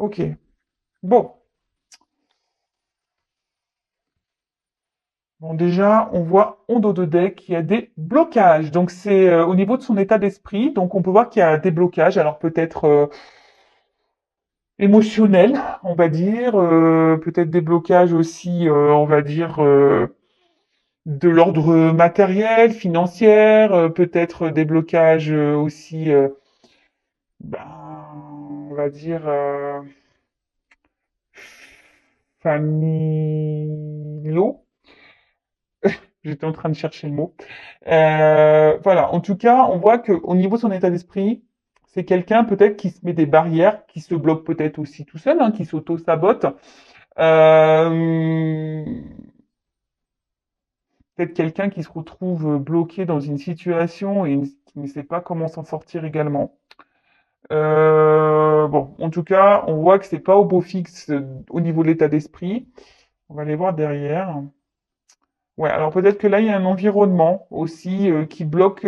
Ok. Bon. Bon, déjà, on voit en dos de deck qu'il y a des blocages. Donc, c'est au niveau de son état d'esprit. Donc, on peut voir qu'il y a des blocages. Alors, peut-être émotionnels, on va dire. Peut-être des blocages aussi, on va dire, de l'ordre matériel, financier. Peut-être des blocages aussi, on va dire, familiaux. J'étais en train de chercher le mot. Voilà. En tout cas, on voit que au niveau de son état d'esprit, c'est quelqu'un peut-être qui se met des barrières, qui se bloque peut-être aussi tout seul, hein, qui s'auto-sabote. Euh, Peut-être quelqu'un qui se retrouve bloqué dans une situation et qui ne sait pas comment s'en sortir également. Bon, en tout cas, on voit que c'est pas au beau fixe au niveau de l'état d'esprit. On va aller voir derrière. Ouais, alors peut-être que là, il y a un environnement aussi qui bloque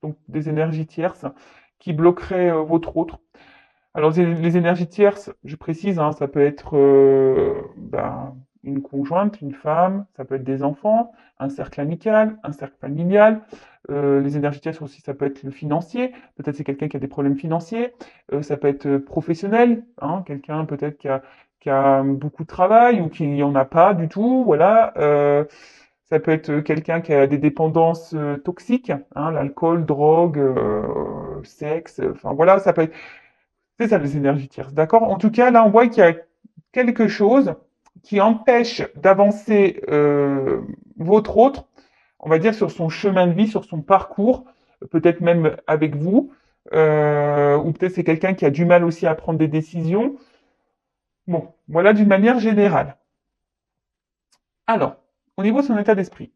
donc des énergies tierces qui bloqueraient votre autre. Alors les énergies tierces, je précise, hein, ça peut être une conjointe, une femme, ça peut être des enfants, un cercle amical, un cercle familial. Les énergies tierces aussi, ça peut être le financier. Peut-être c'est quelqu'un qui a des problèmes financiers. Ça peut être professionnel, hein, quelqu'un peut-être qui a beaucoup de travail ou qui en a pas du tout. Voilà. Ça peut être quelqu'un qui a des dépendances toxiques, hein, l'alcool, drogue, sexe. Enfin voilà, ça peut être c'est ça, les énergies tierces. D'accord? En tout cas, là, on voit qu'il y a quelque chose qui empêche d'avancer votre autre, on va dire, sur son chemin de vie, sur son parcours, peut-être même avec vous, ou peut-être c'est quelqu'un qui a du mal aussi à prendre des décisions. Bon, voilà d'une manière générale. Alors, au niveau de son état d'esprit,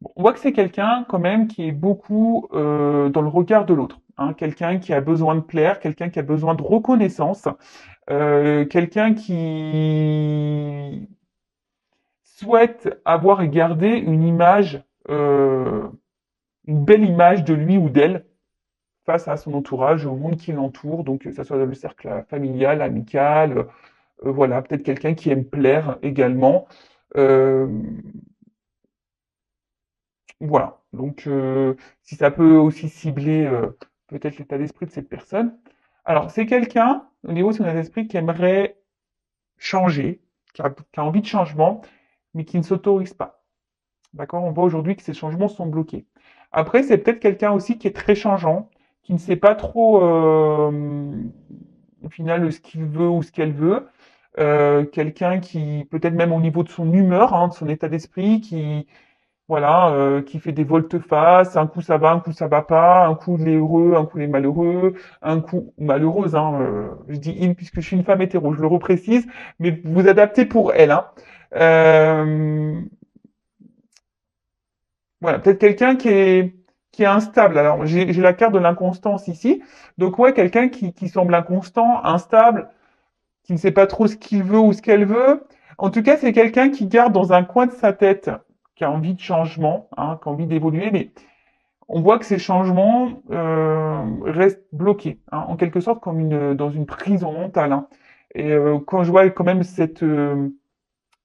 bon, on voit que c'est quelqu'un quand même qui est beaucoup dans le regard de l'autre, hein, quelqu'un qui a besoin de plaire, quelqu'un qui a besoin de reconnaissance, quelqu'un qui souhaite avoir et garder une image, une belle image de lui ou d'elle face à son entourage, au monde qui l'entoure, donc que ce soit dans le cercle familial, amical, voilà, peut-être quelqu'un qui aime plaire également. Euh, voilà, donc si ça peut aussi cibler peut-être l'état d'esprit de cette personne. Alors, c'est quelqu'un, au niveau de son état d'esprit, qui aimerait changer, qui a envie de changement, mais qui ne s'autorise pas. D'accord? On voit aujourd'hui que ces changements sont bloqués. Après, c'est peut-être quelqu'un aussi qui est très changeant, qui ne sait pas trop, au final, ce qu'il veut ou ce qu'elle veut. Quelqu'un qui, peut-être même au niveau de son humeur, hein, de son état d'esprit, qui, voilà, qui fait des volte-face. Un coup ça va, un coup ça va pas. Un coup il est heureux, un coup il est malheureux. Un coup malheureuse, hein, je dis in puisque je suis une femme hétéro, je le reprécise, mais vous adaptez pour elle, hein. Euh, voilà, peut-être quelqu'un qui est instable. Alors, j'ai la carte de l'inconstance ici. Donc, ouais, quelqu'un qui semble inconstant, instable, qui ne sait pas trop ce qu'il veut ou ce qu'elle veut. En tout cas, c'est quelqu'un qui garde dans un coin de sa tête, qui a envie de changement, hein, qui a envie d'évoluer, mais on voit que ces changements restent bloqués, hein, en quelque sorte comme dans une prison mentale, hein. Et quand je vois quand même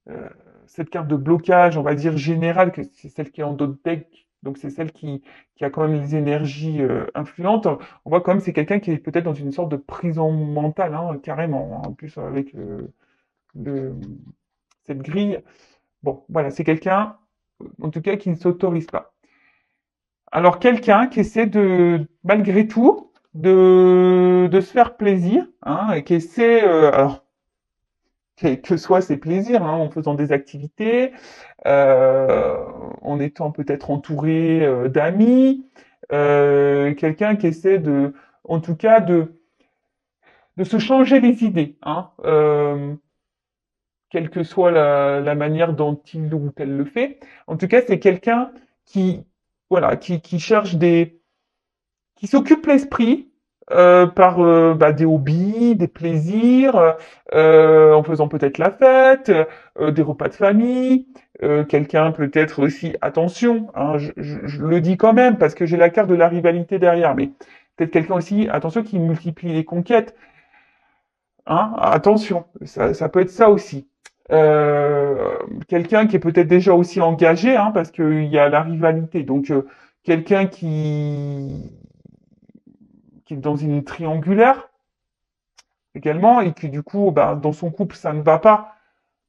euh, cette carte de blocage, on va dire générale, que c'est celle qui est en dos de deck, donc c'est celle qui a quand même les énergies influentes, on voit quand même que c'est quelqu'un qui est peut-être dans une sorte de prison mentale, hein, carrément, hein, en plus avec le- cette grille. Bon, voilà, c'est quelqu'un, en tout cas, qui ne s'autorise pas. Alors, quelqu'un qui essaie de, malgré tout, de se faire plaisir, hein, et qui essaie, alors, quels que soient ses plaisirs, hein, en faisant des activités, euh, en étant peut-être entouré d'amis, quelqu'un qui essaie de, en tout cas, de se changer les idées, hein, quelle que soit la manière dont il ou elle le fait. En tout cas, c'est quelqu'un qui, voilà, qui cherche qui s'occupe l'esprit par des hobbies, des plaisirs, en faisant peut-être la fête, des repas de famille, quelqu'un peut-être aussi, attention, hein, je le dis quand même parce que j'ai la carte de la rivalité derrière, mais Peut-être quelqu'un aussi, attention, qui multiplie les conquêtes. Hein, attention, ça peut être ça aussi. Euh, Quelqu'un qui est peut-être déjà aussi engagé, hein, parce qu'il y a la rivalité. Donc, quelqu'un qui est dans une triangulaire également, et qui du coup, bah, dans son couple, ça ne va pas.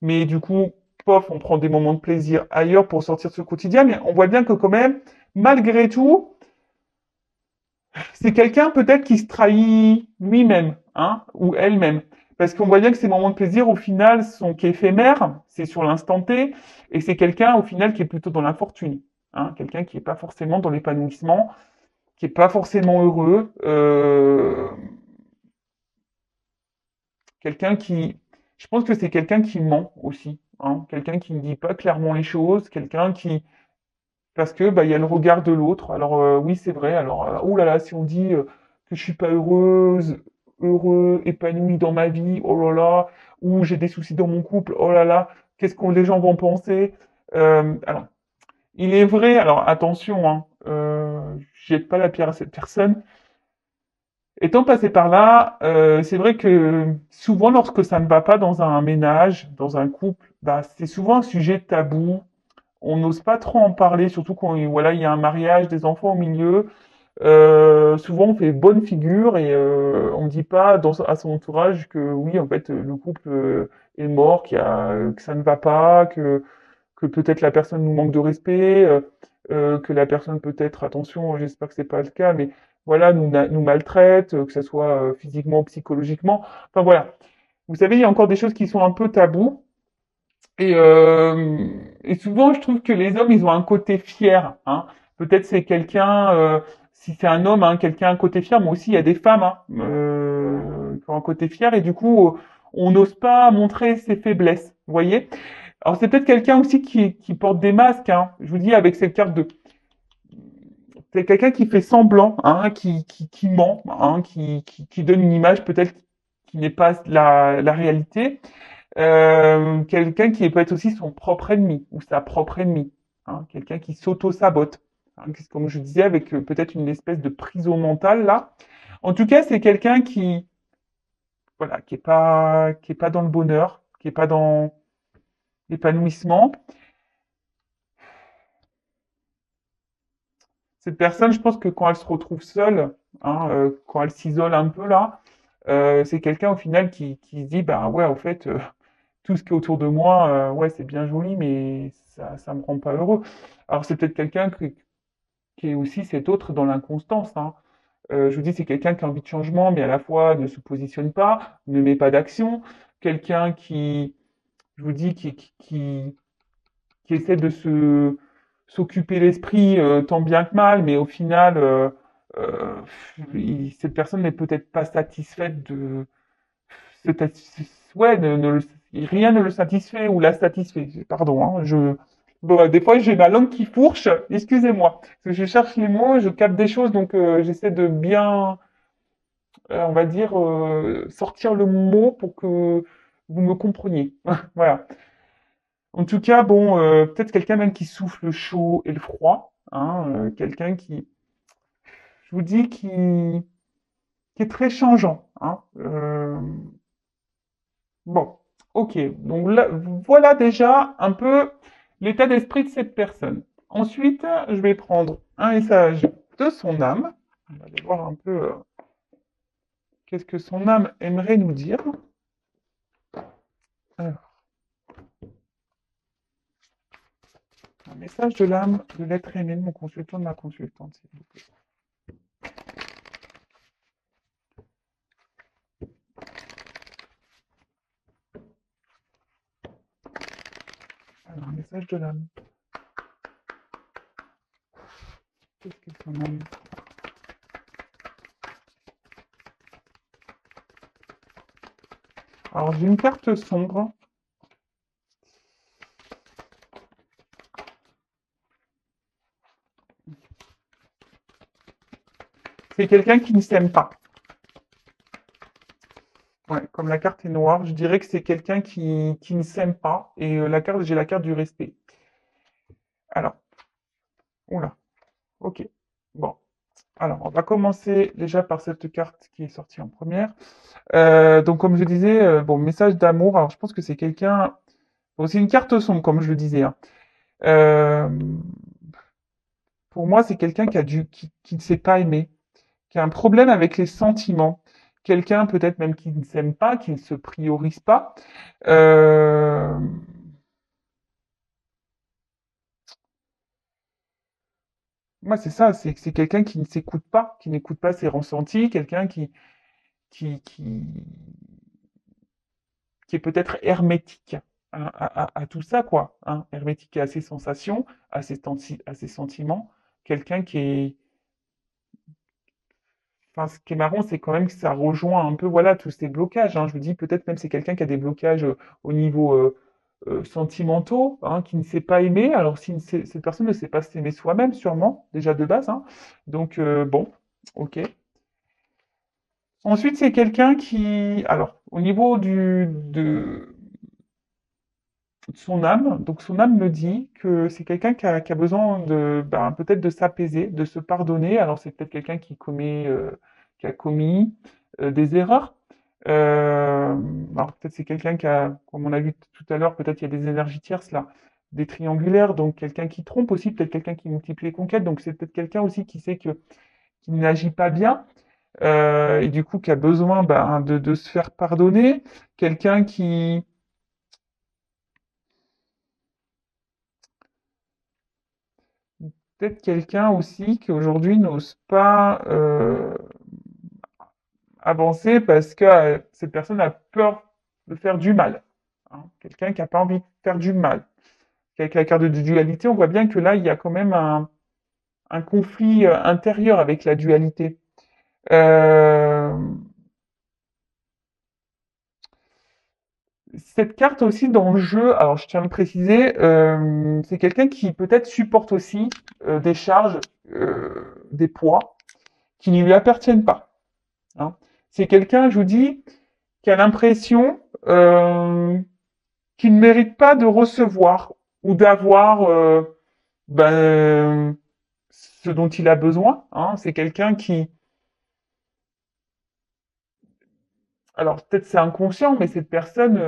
Mais du coup, pof, on prend des moments de plaisir ailleurs pour sortir de ce quotidien. Mais on voit bien que quand même, malgré tout, c'est quelqu'un peut-être qui se trahit lui-même, hein, ou elle-même. Parce qu'on voit bien que ces moments de plaisir, au final, sont qu'éphémères, c'est sur l'instant T, et c'est quelqu'un, au final, qui est plutôt dans l'infortune, hein, quelqu'un qui n'est pas forcément dans l'épanouissement, qui n'est pas forcément heureux, quelqu'un qui, je pense que c'est quelqu'un qui ment aussi, hein, quelqu'un qui ne dit pas clairement les choses, quelqu'un qui, parce que bah il y a le regard de l'autre. Alors oui, c'est vrai. Alors ouh là là, si on dit que je suis pas heureuse, heureux, épanoui dans ma vie, oh là là, ou j'ai des soucis dans mon couple, oh là là, qu'est-ce que les gens vont penser? Alors, il est vrai. Alors attention, hein, jette pas la pierre à cette personne. Étant passé par là, c'est vrai que souvent, lorsque ça ne va pas dans un ménage, dans un couple, bah, c'est souvent un sujet tabou. On n'ose pas trop en parler, surtout quand voilà, il y a un mariage, des enfants au milieu. Souvent, on fait bonne figure et on ne dit pas à son entourage que oui, en fait, le couple est mort, que ça ne va pas, que peut-être la personne nous manque de respect, que la personne peut-être, attention, j'espère que c'est pas le cas, mais voilà, nous maltraite, que ce soit physiquement ou psychologiquement. Enfin voilà. Vous savez, il y a encore des choses qui sont un peu tabous. Et souvent, je trouve que les hommes, ils ont un côté fier. Hein. Peut-être c'est quelqu'un, si c'est un homme, hein, quelqu'un a un côté fier, mais aussi il y a des femmes hein, qui ont un côté fier, et du coup, on n'ose pas montrer ses faiblesses. Vous voyez? Alors c'est peut-être quelqu'un aussi qui porte des masques. Hein. Je vous dis avec cette carte de, c'est quelqu'un qui fait semblant, hein, qui ment, hein, qui donne une image peut-être qui n'est pas la réalité. Quelqu'un qui peut être aussi son propre ennemi ou sa propre ennemie, hein, quelqu'un qui s'auto-sabote, hein, comme je disais, avec peut-être une espèce de prison mentale là. En tout cas, c'est quelqu'un qui, voilà, qui est pas dans le bonheur, qui est pas dans l'épanouissement. Cette personne, je pense que quand elle se retrouve seule, hein, quand elle s'isole un peu là, c'est quelqu'un au final qui se dit, bah ouais, au fait, tout ce qui est autour de moi, ouais, c'est bien joli, mais ça me rend pas heureux. Alors c'est peut-être quelqu'un qui est aussi cet autre dans l'inconstance. Hein. Je vous dis, c'est quelqu'un qui a envie de changement, mais à la fois ne se positionne pas, ne met pas d'action. Quelqu'un qui, je vous dis, qui essaie de s'occuper l'esprit tant bien que mal, mais au final, euh, cette personne n'est peut-être pas satisfaite de, ouais, rien ne le satisfait ou la satisfait. Pardon, hein, bon, des fois j'ai ma langue qui fourche, excusez-moi. Parce que je cherche les mots, je capte des choses, donc j'essaie de bien, on va dire, sortir le mot pour que vous me compreniez. Voilà. En tout cas, bon, peut-être quelqu'un même qui souffle le chaud et le froid, hein, quelqu'un qui, je vous dis, qui est très changeant, hein. Bon, ok. Donc là, voilà déjà un peu l'état d'esprit de cette personne. Ensuite, je vais prendre un message de son âme. On va aller voir un peu qu'est-ce que son âme aimerait nous dire. Alors, un message de l'âme de l'être aimé de mon consultant, de ma consultante, s'il vous plaît. Alors, un message de l'âme. Qu'est-ce que son âme? Alors, j'ai une carte sombre. C'est quelqu'un qui ne s'aime pas. Ouais, comme la carte est noire, je dirais que c'est quelqu'un qui ne s'aime pas. Et j'ai la carte du respect. Alors, oula, ok. Bon. Alors, on va commencer déjà par cette carte qui est sortie en première. Donc, comme je disais, bon, message d'amour. Alors, je pense que c'est quelqu'un. Bon, c'est une carte sombre, comme je le disais, hein. Euh, pour moi, c'est quelqu'un qui ne sait pas aimer, qui a un problème avec les sentiments. Quelqu'un peut-être même qui ne s'aime pas, qui ne se priorise pas. Euh, Moi, c'est ça, c'est quelqu'un qui ne s'écoute pas, qui n'écoute pas ses ressentis, quelqu'un qui, qui, qui est peut-être hermétique à tout ça, quoi, hein, hermétique à ses sensations, à ses sentiments. Quelqu'un qui est, enfin, ce qui est marrant, c'est quand même que ça rejoint un peu, voilà, tous ces blocages, hein. Je vous dis, peut-être même c'est quelqu'un qui a des blocages au niveau sentimentaux, hein, qui ne sait pas aimer. Alors, si cette personne ne sait pas s'aimer soi-même, sûrement, déjà de base, hein. Donc, bon, ok. Ensuite, c'est quelqu'un qui, alors, au niveau de son âme, donc son âme me dit que c'est quelqu'un qui a besoin de, ben, peut-être de s'apaiser, de se pardonner. Alors, c'est peut-être quelqu'un qui a commis des erreurs. Euh, alors, peut-être c'est quelqu'un qui a, comme on a vu tout à l'heure, peut-être il y a des énergies tierces là, des triangulaires, donc quelqu'un qui trompe aussi, peut-être quelqu'un qui multiplie les conquêtes, donc c'est peut-être quelqu'un aussi qui sait que, qui n'agit pas bien et du coup qui a besoin ben, de se faire pardonner, quelqu'un qui peut-être quelqu'un aussi qui aujourd'hui n'ose pas avancer parce que cette personne a peur de faire du mal, hein. Quelqu'un qui n'a pas envie de faire du mal. Avec la carte de dualité, on voit bien que là, il y a quand même un conflit intérieur avec la dualité. Euh, Cette carte aussi dans le jeu, alors je tiens à le préciser, c'est quelqu'un qui peut-être supporte aussi des charges, des poids qui ne lui appartiennent pas, hein. C'est quelqu'un, je vous dis, qui a l'impression qu'il ne mérite pas de recevoir ou d'avoir ben, ce dont il a besoin, hein. C'est quelqu'un qui, alors peut-être c'est inconscient, mais cette personne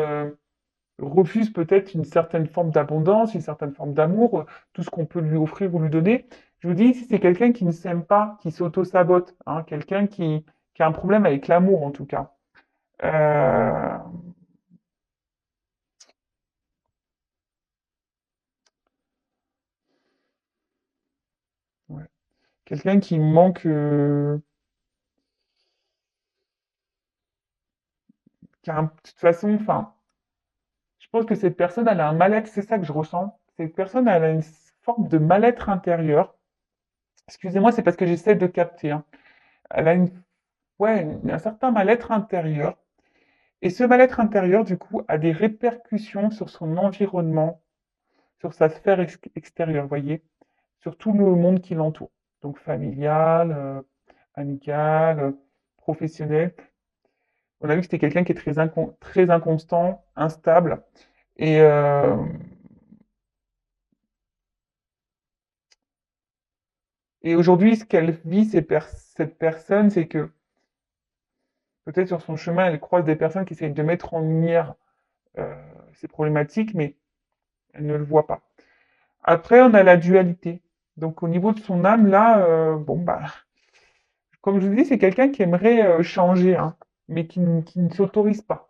refuse peut-être une certaine forme d'abondance, une certaine forme d'amour, tout ce qu'on peut lui offrir ou lui donner. Je vous dis, si c'est quelqu'un qui ne s'aime pas, qui s'auto-sabote, hein, quelqu'un qui a un problème avec l'amour en tout cas. Euh, ouais. Quelqu'un qui manque, qui a de toute façon, enfin, je pense que cette personne, elle a un mal-être, c'est ça que je ressens. Cette personne, elle a une forme de mal-être intérieur. Excusez-moi, c'est parce que j'essaie de capter, hein. Elle a ouais, un certain mal-être intérieur. Et ce mal-être intérieur, du coup, a des répercussions sur son environnement, sur sa sphère extérieure, vous voyez, sur tout le monde qui l'entoure. Donc familial, amical, professionnel. On a vu que c'était quelqu'un qui est très inconstant, instable. Et, et aujourd'hui, ce qu'elle vit, cette personne, c'est que peut-être sur son chemin, elle croise des personnes qui essayent de mettre en lumière euh, ces problématiques, mais elle ne le voit pas. Après, on a la dualité. Donc, au niveau de son âme, là, bon, bah, comme je vous dis, c'est quelqu'un qui aimerait changer, hein, mais qui ne s'autorise pas.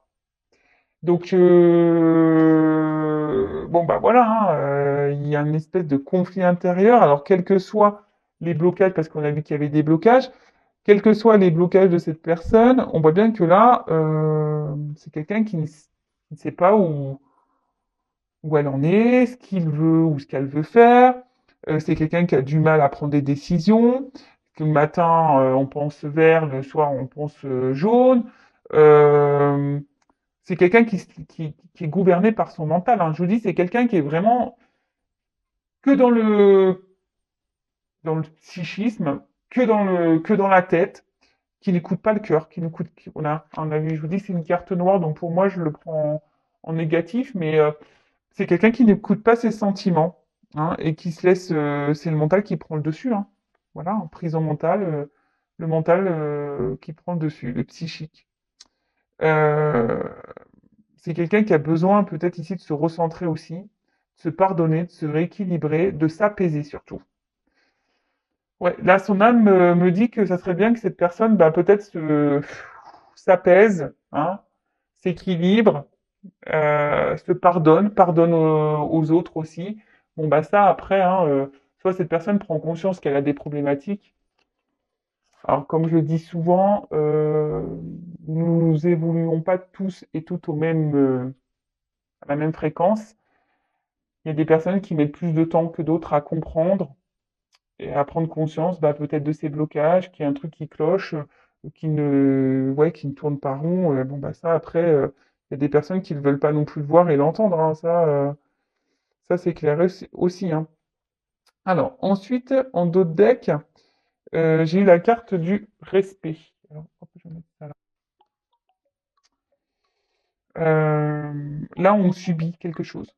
Donc, bon, bah voilà, hein, il y a une espèce de conflit intérieur. Alors, quels que soient les blocages, parce qu'on a vu qu'il y avait des blocages, quels que soient les blocages de cette personne, on voit bien que là, c'est quelqu'un qui ne sait pas où elle en est, ce qu'il veut ou ce qu'elle veut faire. C'est quelqu'un qui a du mal à prendre des décisions. Que le matin, on pense vert, le soir, on pense jaune. Euh, c'est quelqu'un qui est gouverné par son mental, hein. Je vous dis, c'est quelqu'un qui est vraiment que dans le psychisme, que dans la tête, qui n'écoute pas le cœur, qui n'écoute, on a vu, je vous dis, c'est une carte noire, donc pour moi, je le prends en négatif, mais c'est quelqu'un qui n'écoute pas ses sentiments, hein, et qui se laisse, c'est le mental qui prend le dessus, hein. voilà, en prison mentale, le mental qui prend le dessus, le psychique. Euh, c'est quelqu'un qui a besoin peut-être ici de se recentrer aussi, de se pardonner, de se rééquilibrer, de s'apaiser surtout. Ouais, là, son âme me dit que ça serait bien que cette personne, bah, peut-être s'apaise, hein, s'équilibre, se pardonne, pardonne aux autres aussi. Bon, bah ça, après, hein, soit cette personne prend conscience qu'elle a des problématiques. Alors, comme je le dis souvent, nous évoluons pas tous et toutes à la même fréquence. Il y a des personnes qui mettent plus de temps que d'autres à comprendre et à prendre conscience, bah, peut-être de ces blocages, qu'il y a un truc qui cloche, ouais, qui ne tourne pas rond. Bon, bah ça, après, il y a des personnes qui ne veulent pas non plus le voir et l'entendre, hein, ça c'est clair aussi, hein. Alors, ensuite, en d'autres decks, j'ai eu la carte du respect. Alors, hop, je vais mettre ça là. Là, on subit quelque chose.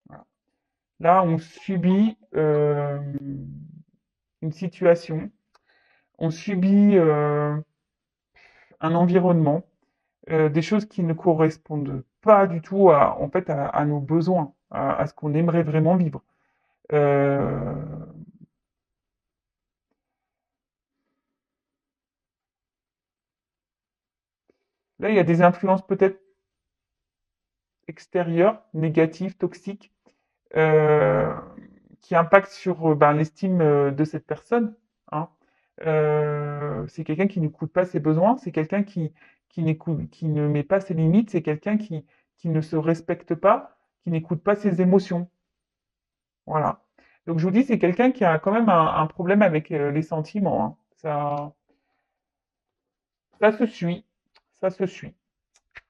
Voilà. Là, on subit une situation, on subit un environnement, des choses qui ne correspondent pas du tout en fait, à nos besoins, à ce qu'on aimerait vraiment vivre. Euh, Là, il y a des influences peut-être extérieures, négatives, toxiques, euh, qui impactent sur ben, l'estime de cette personne, hein. C'est quelqu'un qui n'écoute pas ses besoins, c'est quelqu'un qui ne met pas ses limites, c'est quelqu'un qui ne se respecte pas, qui n'écoute pas ses émotions. Voilà. Donc je vous dis, c'est quelqu'un qui a quand même un problème avec les sentiments, hein. Ça se suit. Ça se suit.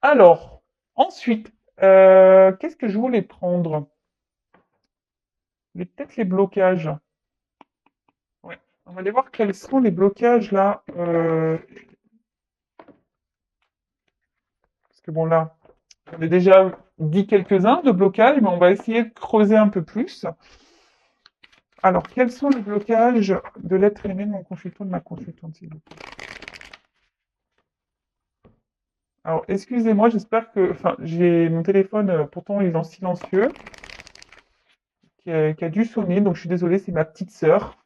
Alors, ensuite, qu'est-ce que je voulais prendre? Peut-être les blocages. Ouais. On va aller voir quels sont les blocages là. Parce que bon là, on a déjà dit quelques-uns de blocages, mais on va essayer de creuser un peu plus. Alors, quels sont les blocages de l'être aimé de mon consultant, de ma consultante, s'il vous plaît? Alors, excusez-moi, j'espère que... Enfin, j'ai mon téléphone, pourtant il est en silencieux, qui a dû sonner, donc je suis désolée, c'est ma petite sœur.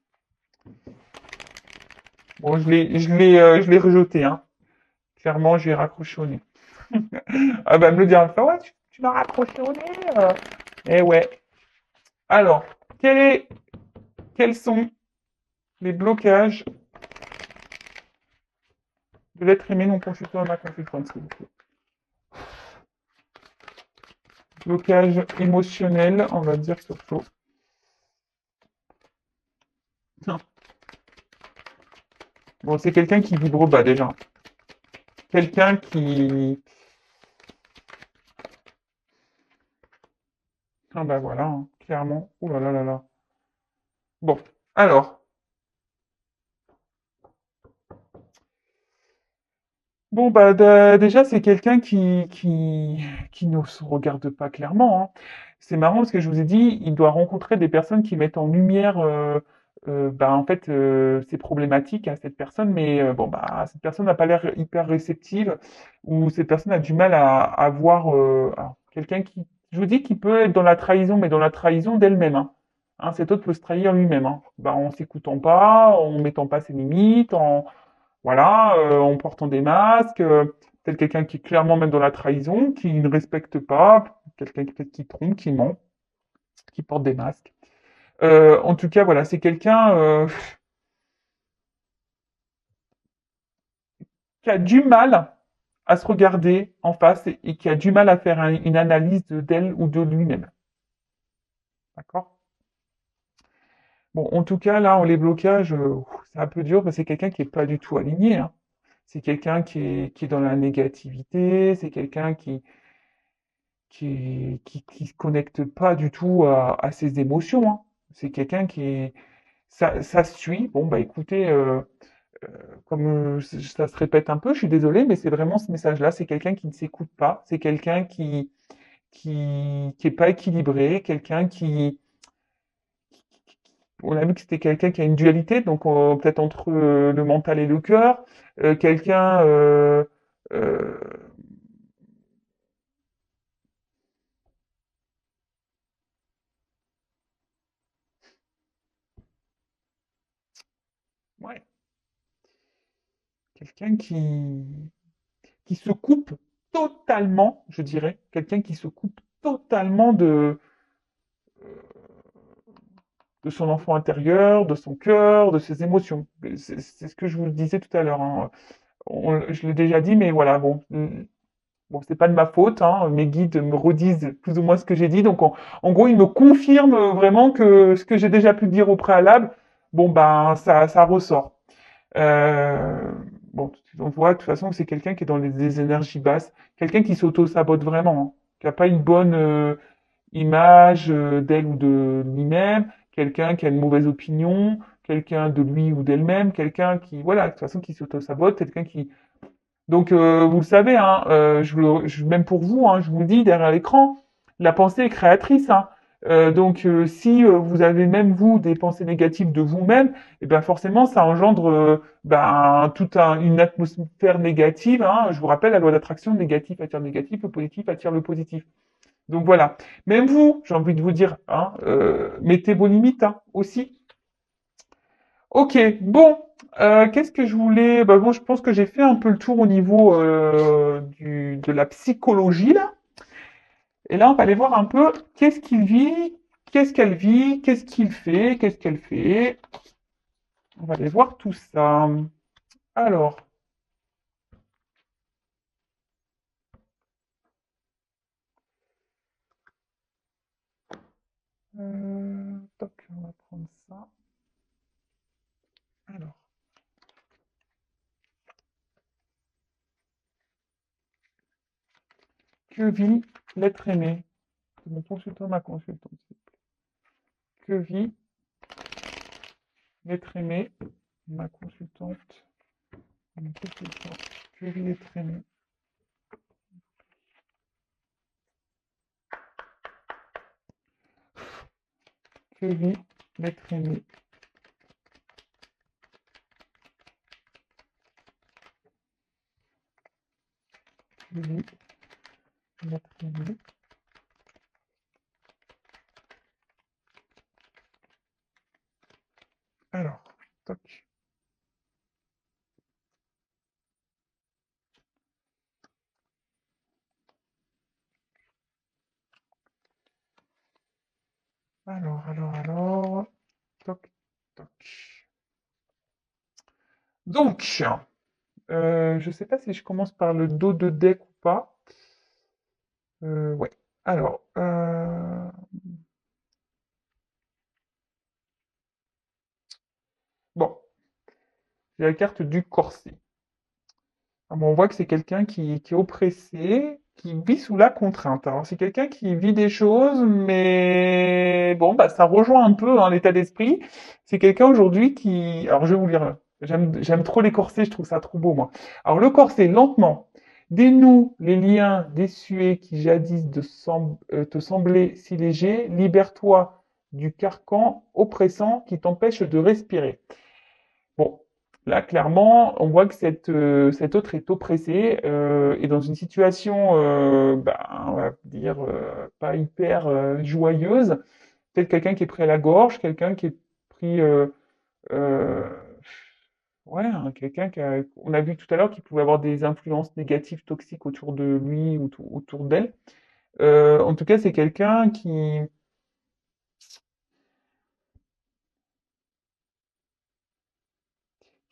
Bon, je l'ai rejeté, hein. Clairement, j'ai raccroché au nez. Ah bah, elle me le dira, enfin, ouais, tu m'as raccroché au nez. Eh ouais. Alors, quels sont les blocages de l'être aimé non consultant à ma consultante, s'il vous plaît? Blocage émotionnel, on va dire surtout. Non. Bon, c'est quelqu'un qui vibre bas déjà. Quelqu'un qui... Ah bah voilà, hein, clairement. Ouh là là là là. Bon, alors. Bon, bah déjà, c'est quelqu'un qui ne se regarde pas clairement, hein. C'est marrant parce que je vous ai dit, il doit rencontrer des personnes qui mettent en lumière, bah, en fait, ces problématiques à cette personne, mais bon, bah, cette personne n'a pas l'air hyper réceptive, ou cette personne a du mal à voir alors, quelqu'un je vous dis, qui peut être dans la trahison, mais dans la trahison d'elle-même, hein. Hein, cet autre peut se trahir lui-même, hein. Bah, en s'écoutant pas, en mettant pas ses limites, voilà, en portant des masques, peut-être quelqu'un qui est clairement même dans la trahison, qui ne respecte pas, quelqu'un peut-être qui trompe, qui ment, qui porte des masques. En tout cas, voilà, c'est quelqu'un qui a du mal à se regarder en face et qui a du mal à faire une analyse d'elle ou de lui-même. D'accord? Bon, en tout cas, là, les blocages, c'est un peu dur, parce que c'est quelqu'un qui est pas du tout aligné, hein. C'est quelqu'un qui est dans la négativité, c'est quelqu'un qui se connecte pas du tout à ses émotions, hein. C'est quelqu'un ça se suit. Bon, bah écoutez, comme ça se répète un peu, je suis désolé, mais c'est vraiment ce message-là. C'est quelqu'un qui ne s'écoute pas, c'est quelqu'un qui est pas équilibré, quelqu'un on a vu que c'était quelqu'un qui a une dualité, donc peut-être entre le mental et le cœur, quelqu'un euh, ouais, quelqu'un qui se coupe totalement, je dirais, quelqu'un qui se coupe totalement de son enfant intérieur, de son cœur, de ses émotions. C'est ce que je vous disais tout à l'heure, hein. Je l'ai déjà dit, mais voilà, bon, bon, c'est pas de ma faute, hein. Mes guides me redisent plus ou moins ce que j'ai dit. Donc, en gros, ils me confirment vraiment que ce que j'ai déjà pu dire au préalable, bon, ben, ça ressort. Euh, bon, on voit de toute façon que c'est quelqu'un qui est dans des énergies basses, quelqu'un qui s'auto-sabote vraiment, hein, qui n'a pas une bonne image d'elle ou de lui-même, quelqu'un qui a une mauvaise opinion, quelqu'un de lui ou d'elle-même, quelqu'un qui, voilà, de toute façon, qui s'auto-sabote, quelqu'un qui, donc, vous le savez, hein, même pour vous, hein, je vous le dis derrière l'écran, la pensée est créatrice. Hein. Donc, si vous avez même vous des pensées négatives de vous-même, et ben forcément, ça engendre ben, une atmosphère négative. Hein. Je vous rappelle la loi d'attraction, négatif attire négatif, le positif attire le positif. Donc voilà. Même vous, j'ai envie de vous dire, hein, mettez vos limites hein, aussi. Ok, bon, qu'est-ce que je voulais? Bah, bon, je pense que j'ai fait un peu le tour au niveau de la psychologie là. Et là, on va aller voir un peu qu'est-ce qu'il vit, qu'est-ce qu'elle vit, qu'est-ce qu'il fait, qu'est-ce qu'elle fait. On va aller voir tout ça. Alors, toc, on va prendre ça. Alors, que vit l'être aimé? C'est mon consultant, ma consultante. Que vit l'être aimé, ma consultante, mon consultant. Que vit l'être aimé? Que vit l'être aimé? Que vit l'être aimé? Alors, toc. Alors, toc, toc. Donc, je sais pas si je commence par le dos de deck ou pas. Ouais. Alors, bon, j'ai la carte du corset. Ah bon, on voit que c'est quelqu'un qui est oppressé, qui vit sous la contrainte. Alors, c'est quelqu'un qui vit des choses, mais bon, bah, ça rejoint un peu hein, l'état d'esprit. C'est quelqu'un aujourd'hui qui... Alors, je vais vous lire. J'aime trop les corsets, je trouve ça trop beau, moi. Alors, le corset, lentement, dénoue les liens désuets qui jadis te semblaient si légers. Libère-toi du carcan oppressant qui t'empêche de respirer. Bon, là, clairement, on voit que cet autre est oppressé et dans une situation, ben, on va dire, pas hyper joyeuse. Peut-être quelqu'un qui est pris à la gorge, quelqu'un qui est pris, euh, ouais, hein, quelqu'un on a vu tout à l'heure qu'il pouvait avoir des influences négatives, toxiques autour de lui ou autour d'elle. En tout cas, c'est quelqu'un qui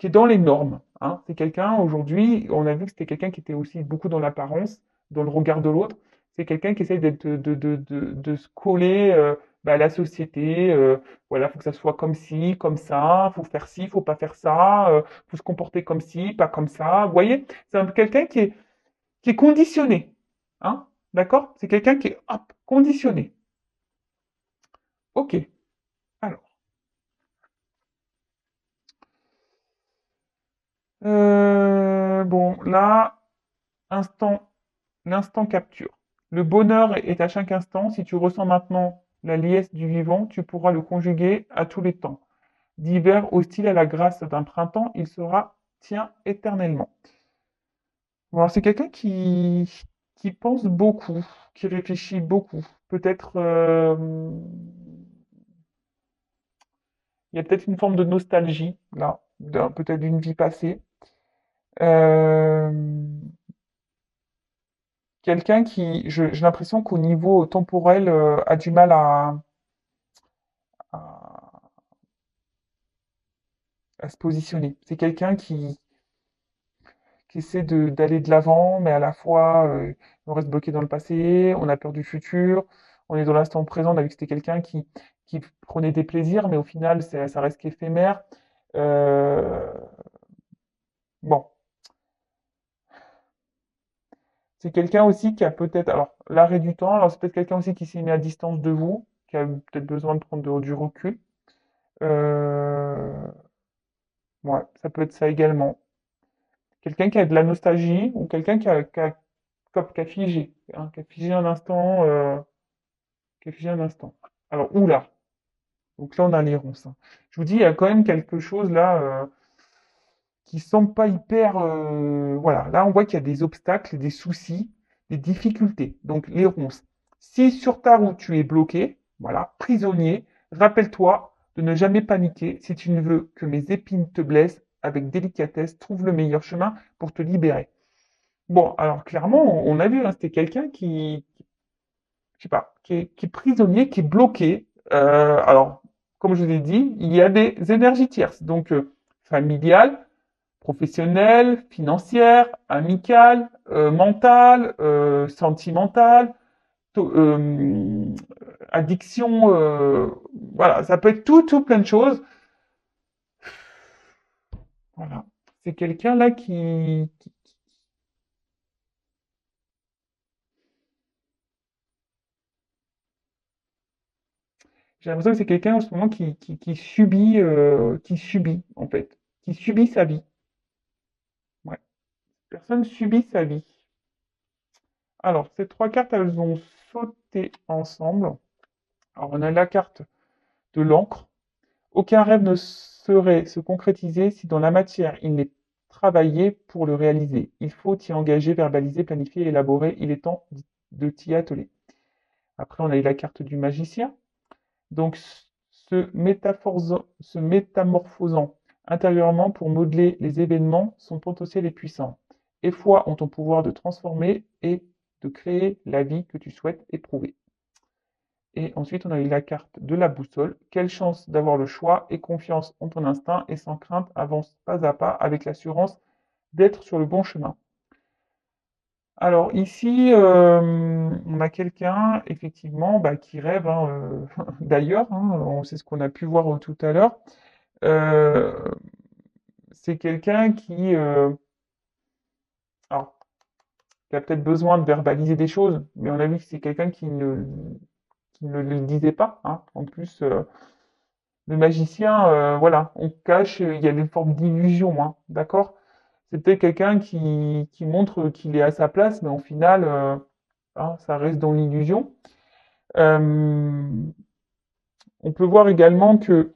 est dans les normes. Hein. C'est quelqu'un, aujourd'hui, on a vu que c'était quelqu'un qui était aussi beaucoup dans l'apparence, dans le regard de l'autre. C'est quelqu'un qui essaye de se coller bah, à la société. Voilà, faut que ça soit comme ci, comme ça, faut faire ci, faut pas faire ça, faut se comporter comme ci, pas comme ça. Vous voyez, c'est quelqu'un qui est conditionné. Hein. D'accord? C'est quelqu'un qui est hop, conditionné. Ok. Alors, bon, là, instant L'instant capture. Le bonheur est à chaque instant. Si tu ressens maintenant la liesse du vivant, tu pourras le conjuguer à tous les temps. D'hiver hostile à la grâce d'un printemps, il sera tien éternellement. Bon, alors, c'est quelqu'un qui pense beaucoup, qui réfléchit beaucoup. Peut-être, il y a peut-être une forme de nostalgie, là, peut-être d'une vie passée. Euh, Quelqu'un qui, j'ai l'impression qu'au niveau temporel, a du mal à, à se positionner. C'est quelqu'un qui essaie d'aller de l'avant, mais à la fois, on reste bloqué dans le passé, on a peur du futur, on est dans l'instant présent. On a vu que c'était quelqu'un qui prenait des plaisirs, mais au final, ça reste qu'éphémère. Euh, bon, c'est quelqu'un aussi qui a peut-être, alors, l'arrêt du temps, alors c'est peut-être quelqu'un aussi qui s'est mis à distance de vous, qui a peut-être besoin de prendre du recul. Euh, ouais, ça peut être ça également. Quelqu'un qui a de la nostalgie ou quelqu'un qui a figé, hein, qui a figé un instant, qui a figé un instant. Alors, oula, donc là on a les ronces, hein. Je vous dis, il y a quand même quelque chose là qui semble pas hyper. Voilà, là on voit qu'il y a des obstacles, des soucis, des difficultés. Donc les ronces. Si sur ta route tu es bloqué, voilà, prisonnier, rappelle-toi de ne jamais paniquer. Si tu ne veux que mes épines te blessent, avec délicatesse, trouve le meilleur chemin pour te libérer. Bon, alors clairement, on a vu, hein, c'était quelqu'un je sais pas, qui est prisonnier, qui est bloqué. Alors, comme je vous ai dit, il y a des énergies tierces, donc familiales, professionnelles, financières, amicales, mentales, sentimentales, addiction, voilà, ça peut être tout plein de choses. Voilà, c'est quelqu'un là j'ai l'impression que c'est quelqu'un en ce moment qui subit en fait, qui subit sa vie. Ouais. Personne subit sa vie. Alors, ces trois cartes, elles ont sauté ensemble. Alors, on a la carte de l'encre. Aucun rêve ne saurait se concrétiser si dans la matière il n'est travaillé pour le réaliser. Il faut y engager, verbaliser, planifier, élaborer. Il est temps de t'y atteler. Après, on a eu la carte du magicien. Donc, se métamorphosant intérieurement pour modeler les événements, son potentiel est puissant. Et foi en ton pouvoir de transformer et de créer la vie que tu souhaites éprouver. Et ensuite, on a eu la carte de la boussole. Quelle chance d'avoir le choix et confiance en ton instinct et sans crainte, avance pas à pas avec l'assurance d'être sur le bon chemin. Alors ici, on a quelqu'un effectivement bah, qui rêve, hein, d'ailleurs, hein, c'est ce qu'on a pu voir tout à l'heure. Euh, c'est quelqu'un alors, qui a peut-être besoin de verbaliser des choses, mais on a vu que c'est quelqu'un qui ne le disait pas, hein. En plus, le magicien, voilà, on cache, il y a des formes d'illusion, hein, d'accord? C'est peut-être quelqu'un qui montre qu'il est à sa place, mais au final, hein, ça reste dans l'illusion. Euh, on peut voir également que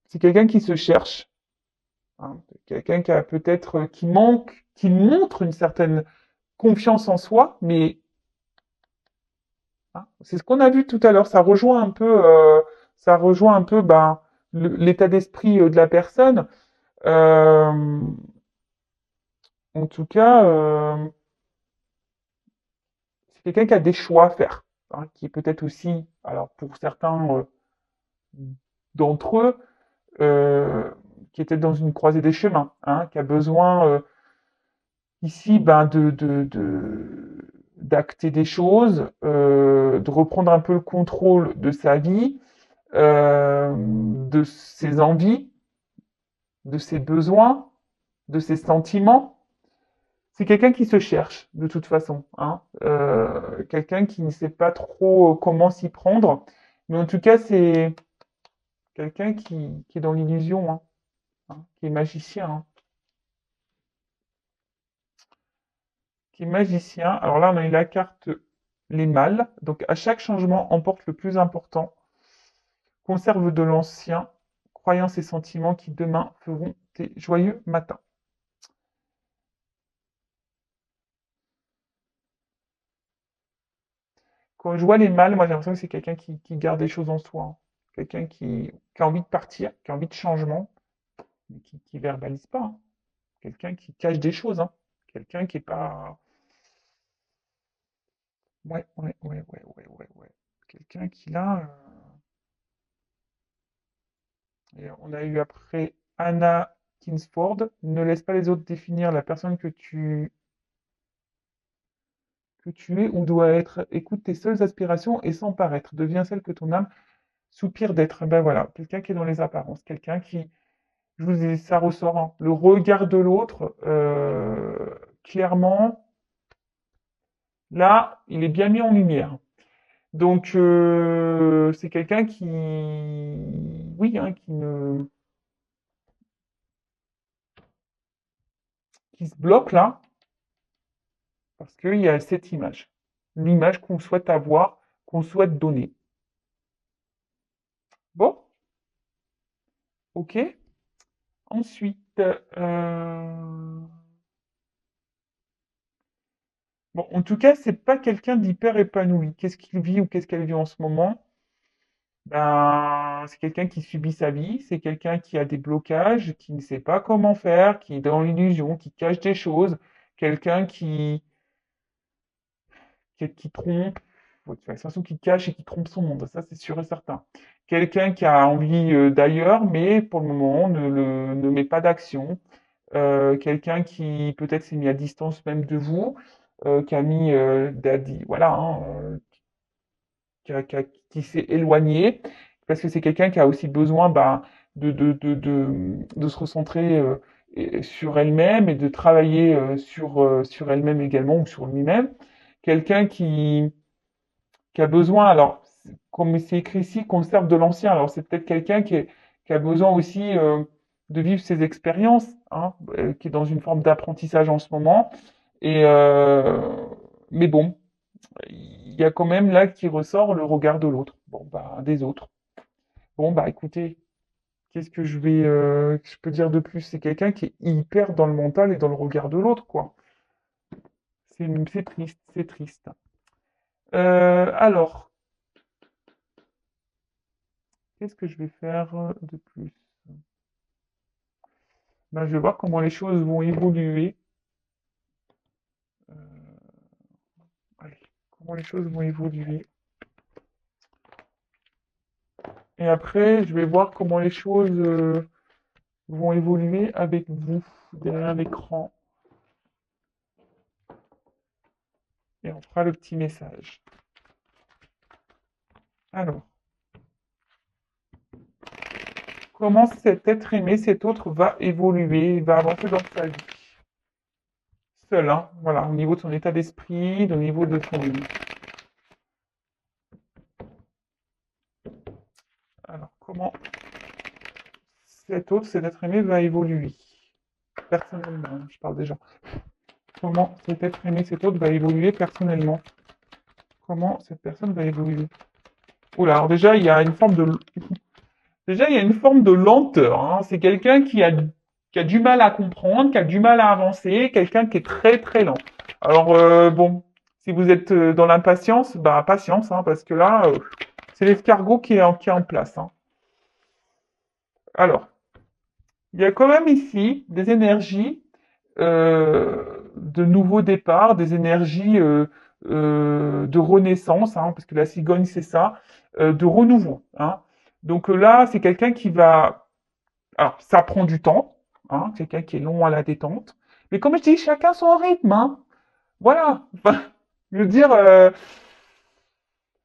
c'est quelqu'un qui se cherche, hein, quelqu'un qui a peut-être, qui montre une certaine confiance en soi, mais hein, c'est ce qu'on a vu tout à l'heure. Ça rejoint un peu ben, l'état d'esprit de la personne. Euh, En tout cas, c'est quelqu'un qui a des choix à faire, hein, qui est peut-être aussi, alors pour certains d'entre eux, qui était dans une croisée des chemins, hein, qui a besoin ici ben, d'acter des choses, de reprendre un peu le contrôle de sa vie, de ses envies, de ses besoins, de ses sentiments. C'est quelqu'un qui se cherche, de toute façon, hein. Quelqu'un qui ne sait pas trop comment s'y prendre. Mais en tout cas, c'est quelqu'un qui est dans l'illusion, hein, qui est magicien, hein, qui est magicien. Alors là, on a eu la carte les mâles. Donc à chaque changement, emporte le plus important. Conserve de l'ancien, croyances et sentiments qui demain feront tes joyeux matins. Quand je vois les mâles, moi j'ai l'impression que c'est quelqu'un qui garde des choses en soi, hein. Quelqu'un qui a envie de partir, qui a envie de changement, mais qui verbalise pas, hein. Quelqu'un qui cache des choses, hein. Quelqu'un qui est pas. Ouais, ouais, ouais, ouais, ouais, ouais, ouais. Quelqu'un qui là. Et on a eu après Anna Kingsford. Ne laisse pas les autres définir la personne que tu es ou dois être. Écoute tes seules aspirations et sans paraître. Deviens celle que ton âme soupire d'être. Ben voilà, quelqu'un qui est dans les apparences, quelqu'un qui, je vous dis, ça ressort, hein. Le regard de l'autre, clairement, là, il est bien mis en lumière. Donc, c'est quelqu'un qui, oui, hein, qui se bloque là, parce qu'il y a cette image. L'image qu'on souhaite avoir, qu'on souhaite donner. Bon, ok. Ensuite, bon, en tout cas, c'est pas quelqu'un d'hyper épanoui. Qu'est-ce qu'il vit ou qu'est-ce qu'elle vit en ce moment? Ben, c'est quelqu'un qui subit sa vie, c'est quelqu'un qui a des blocages, qui ne sait pas comment faire, qui est dans l'illusion, qui cache des choses, quelqu'un qui trompe, ouais, de toute façon, qui cache et qui trompe son monde, ça c'est sûr et certain. Quelqu'un qui a envie d'ailleurs, mais pour le moment ne met pas d'action. Quelqu'un qui peut-être s'est mis à distance même de vous, qui a mis, voilà, hein, qui s'est éloigné, parce que c'est quelqu'un qui a aussi besoin bah, de se recentrer sur elle-même et de travailler sur elle-même également ou sur lui-même. Quelqu'un qui a besoin, alors, comme c'est écrit ici, conserve de l'ancien. Alors, c'est peut-être quelqu'un qui a besoin aussi de vivre ses expériences, hein, qui est dans une forme d'apprentissage en ce moment. Et, mais bon, il y a quand même là qui ressort le regard de l'autre. Bon, bah, des autres. Bon, bah, écoutez, qu'est-ce que je peux dire de plus? C'est quelqu'un qui est hyper dans le mental et dans le regard de l'autre, quoi. C'est triste, c'est triste. Alors, qu'est-ce que je vais faire de plus? Ben, je vais voir comment les choses vont évoluer. Euh, allez, comment les choses vont évoluer. Et après, je vais voir comment les choses vont évoluer avec vous derrière l'écran. Et on fera le petit message. Alors, comment cet être aimé, cet autre va évoluer, va avancer dans sa vie? Seul, hein, voilà, au niveau de son état d'esprit, au niveau de son... Alors, comment cet autre, cet être aimé va évoluer? Personnellement, hein, je parle déjà. Comment cet être aimé, cet autre va évoluer personnellement? Comment cette personne va évoluer? Oula, alors déjà, il y a une forme de... Déjà, il y a une forme de lenteur, hein. C'est quelqu'un qui a du mal à comprendre, qui a du mal à avancer, quelqu'un qui est très très lent. Alors, bon, si vous êtes dans l'impatience, bah patience, hein, parce que là, c'est l'escargot qui est en place, hein. Alors, il y a quand même ici des énergies de nouveau départ, des énergies de renaissance, hein, parce que la cigogne, c'est ça, de renouveau, hein. Donc là, c'est quelqu'un qui va... Alors, ça prend du temps, hein, quelqu'un qui est long à la détente. Mais comme je dis, chacun son rythme, hein. Voilà. Enfin, je veux dire,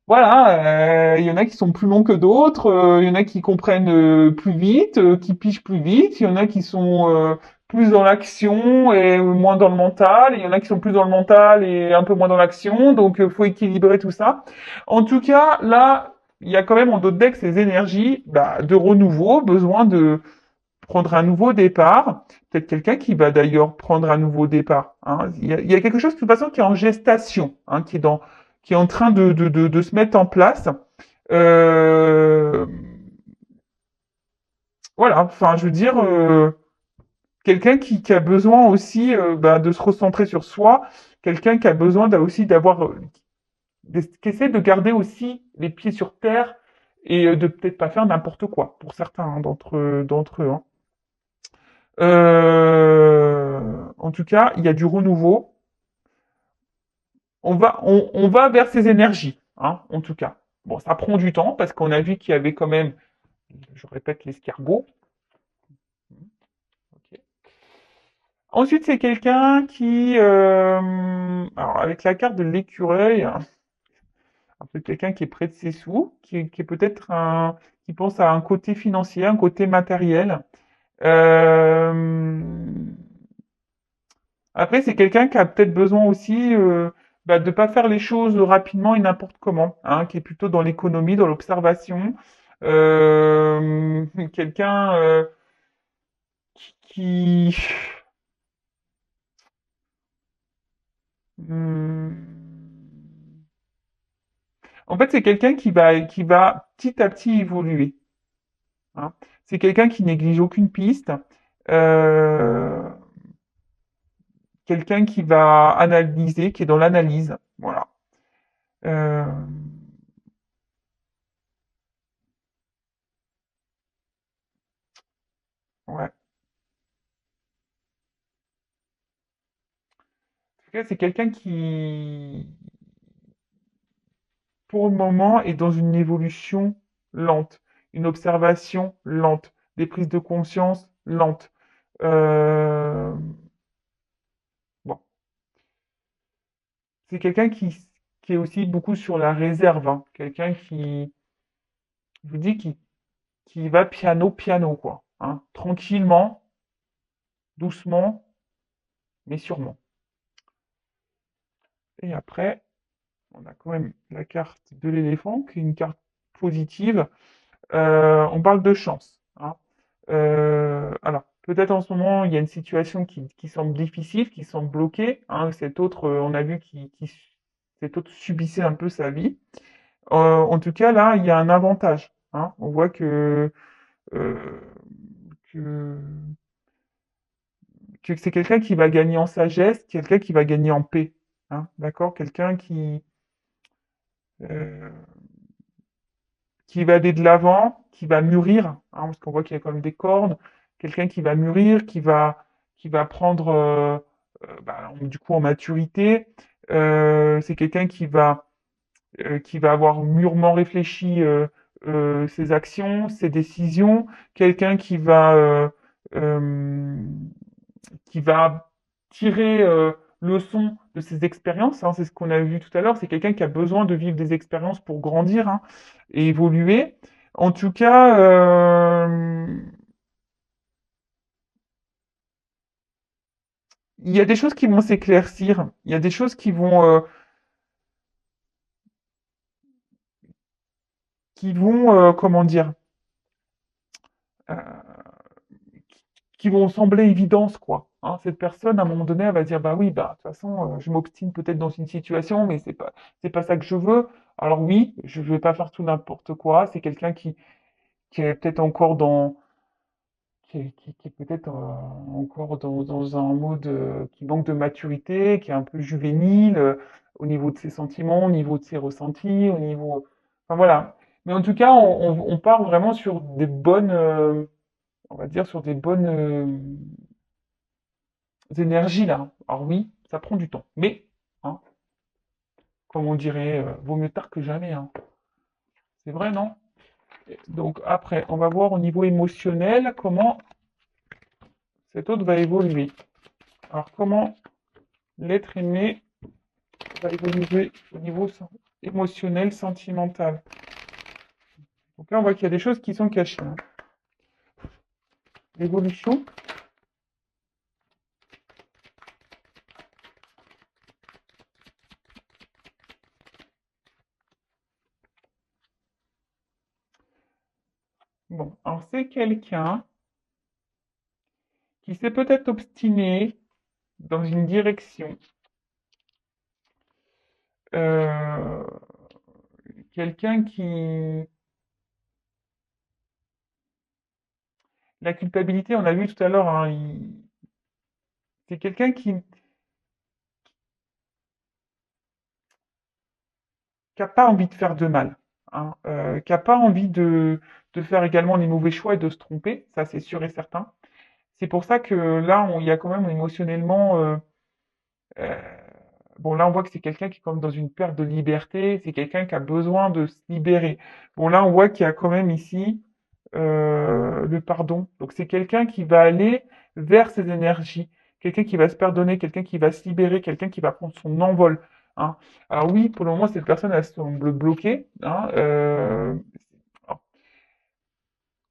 voilà, il y en a qui sont plus longs que d'autres, il y en a qui comprennent plus vite, qui pigent plus vite, il y en a qui sont plus dans l'action et moins dans le mental, il y en a qui sont plus dans le mental et un peu moins dans l'action, donc faut équilibrer tout ça. En tout cas, là, il y a quand même en d'autres decks ces énergies bah, de renouveau, besoin de prendre un nouveau départ. Peut-être quelqu'un qui va d'ailleurs prendre un nouveau départ, hein. Il y a quelque chose de toute façon qui est en gestation, hein, qui est en train de se mettre en place. Euh, voilà, enfin, je veux dire, quelqu'un qui a besoin aussi bah, de se recentrer sur soi, quelqu'un qui a besoin aussi d'avoir, qui essaie de garder aussi les pieds sur terre et de peut-être pas faire n'importe quoi, pour certains hein, d'entre eux. Hein. En tout cas, il y a du renouveau. On va vers ces énergies, hein, en tout cas. Bon, ça prend du temps parce qu'on a vu qu'il y avait quand même, je répète, l'escargot. Ok. Ensuite, c'est quelqu'un qui, alors avec la carte de l'écureuil, un peu quelqu'un qui est près de ses sous, qui est peut-être qui pense à un côté financier, un côté matériel. Euh, Après, c'est quelqu'un qui a peut-être besoin aussi bah, de pas faire les choses rapidement et n'importe comment, hein, qui est plutôt dans l'économie, dans l'observation. Quelqu'un qui, hmm, en fait, c'est quelqu'un qui va petit à petit évoluer. Hein. C'est quelqu'un qui néglige aucune piste. Euh, Quelqu'un qui va analyser, qui est dans l'analyse. Voilà. Euh, ouais. En tout cas, c'est quelqu'un qui, pour le moment, est dans une évolution lente, une observation lente, des prises de conscience lentes. Euh, bon, c'est quelqu'un qui est aussi beaucoup sur la réserve, hein. Quelqu'un qui, je vous dis, qui va piano piano, quoi. Hein. Tranquillement, doucement, mais sûrement. Et après, on a quand même la carte de l'éléphant, qui est une carte positive. On parle de chance. Hein. Alors, peut-être en ce moment, il y a une situation qui semble difficile, qui semble bloquée. Hein. Cet autre, on a vu cet autre subissait un peu sa vie. En tout cas, là, il y a un avantage. Hein. On voit euh, que, que c'est quelqu'un qui va gagner en sagesse, quelqu'un qui va gagner en paix. Hein. D'accord? Quelqu'un euh, qui va aller de l'avant, qui va mûrir, hein, parce qu'on voit qu'il y a quand même des cordes, quelqu'un qui va mûrir, qui va prendre bah, du coup en maturité. C'est quelqu'un qui va avoir mûrement réfléchi ses actions, ses décisions, quelqu'un euh, qui va tirer leçon de ses expériences. Hein, c'est ce qu'on a vu tout à l'heure. C'est quelqu'un qui a besoin de vivre des expériences pour grandir hein, et évoluer. En tout cas, il y a des choses qui vont s'éclaircir. Il y a des choses qui vont comment dire, euh, qui vont sembler évidentes, quoi. Hein, cette personne, à un moment donné, elle va dire, bah oui, bah, de toute façon, je m'obstine peut-être dans une situation, mais c'est pas ça que je veux. Alors oui, je vais pas faire tout n'importe quoi. C'est quelqu'un qui est peut-être encore qui est peut-être encore dans un mode qui manque de maturité, qui est un peu juvénile au niveau de ses sentiments, au niveau de ses ressentis, au niveau, enfin voilà. Mais en tout cas, on part vraiment sur des bonnes, on va dire sur des bonnes énergies là. Alors oui, ça prend du temps, mais hein, comme on dirait, vaut mieux tard que jamais. Hein. C'est vrai, non? Donc après, on va voir au niveau émotionnel comment cet autre va évoluer. Alors comment l'être aimé va évoluer au niveau émotionnel, sentimental. Donc là, on voit qu'il y a des choses qui sont cachées. Hein. L'évolution. Bon, alors c'est quelqu'un qui s'est peut-être obstiné dans une direction Euh, quelqu'un qui... La culpabilité, on a vu tout à l'heure, hein, c'est quelqu'un qui a pas envie de faire de mal, hein, qui a pas envie de faire également les mauvais choix et de se tromper, ça c'est sûr et certain. C'est pour ça que là, il y a quand même émotionnellement... euh, bon, là, on voit que c'est quelqu'un qui est comme dans une perte de liberté, c'est quelqu'un qui a besoin de se libérer. Bon, là, on voit qu'il y a quand même ici le pardon. Donc, c'est quelqu'un qui va aller vers ses énergies, quelqu'un qui va se pardonner, quelqu'un qui va se libérer, quelqu'un qui va prendre son envol. Hein. Alors oui, pour le moment, cette personne, elle semble bloquée. Hein,